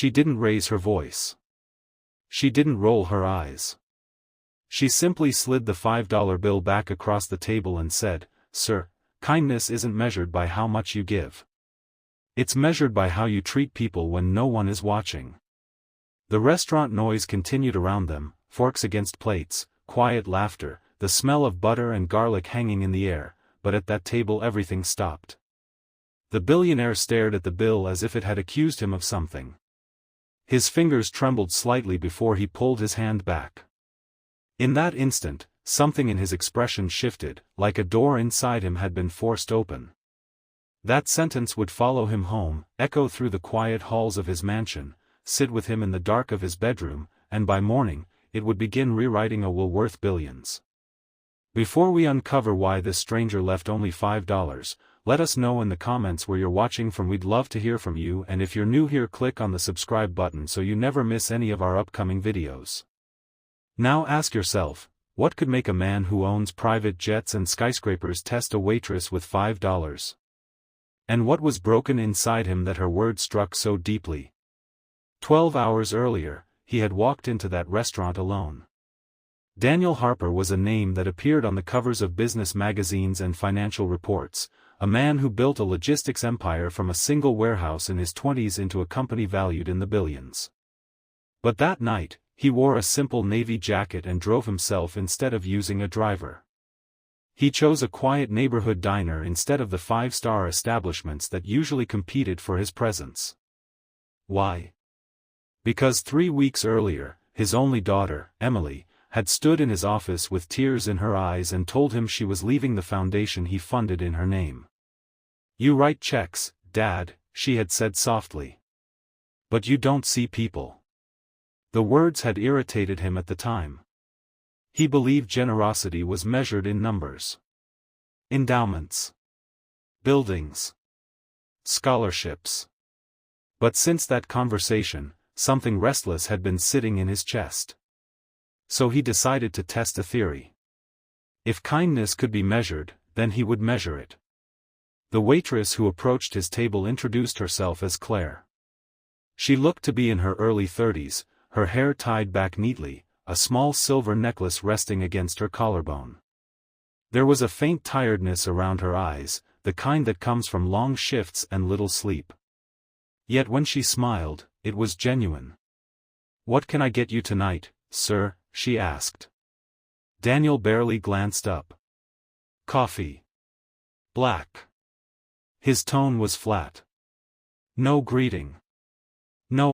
She didn't raise her voice. She didn't roll her eyes. She simply slid the $5 bill back across the table and said, "Sir, kindness isn't measured by how much you give. It's measured by how you treat people when no one is watching." The restaurant noise continued around them, forks against plates, quiet laughter, the smell of butter and garlic hanging in the air, but at that table everything stopped. The billionaire stared at the bill as if it had accused him of something. His fingers trembled slightly before he pulled his hand back. In that instant, something in his expression shifted, like a door inside him had been forced open. That sentence would follow him home, echo through the quiet halls of his mansion, sit with him in the dark of his bedroom, and by morning, it would begin rewriting a will worth billions. Before we uncover why this stranger left only $5, let us know in the comments where you're watching from. We'd love to hear from you, and if you're new here, click on the subscribe button so you never miss any of our upcoming videos. Now ask yourself, what could make a man who owns private jets and skyscrapers test a waitress with $5? And what was broken inside him that her words struck so deeply? 12 hours earlier, he had walked into that restaurant alone. Daniel Harper was a name that appeared on the covers of business magazines and financial reports, a man who built a logistics empire from a single warehouse in his 20s into a company valued in the billions. But that night, he wore a simple navy jacket and drove himself instead of using a driver. He chose a quiet neighborhood diner instead of the five-star establishments that usually competed for his presence. Why? Because 3 weeks earlier, his only daughter, Emily, had stood in his office with tears in her eyes and told him she was leaving the foundation he funded in her name. "You write checks, Dad," she had said softly. "But you don't see people." The words had irritated him at the time. He believed generosity was measured in numbers. Endowments. Buildings. Scholarships. But since that conversation, something restless had been sitting in his chest. So he decided to test a theory. If kindness could be measured, then he would measure it. The waitress who approached his table introduced herself as Claire. She looked to be in her early 30s, her hair tied back neatly, a small silver necklace resting against her collarbone. There was a faint tiredness around her eyes, the kind that comes from long shifts and little sleep. Yet when she smiled, it was genuine. "What can I get you tonight, sir?" she asked. Daniel barely glanced up. "Coffee. Black." His tone was flat. No greeting.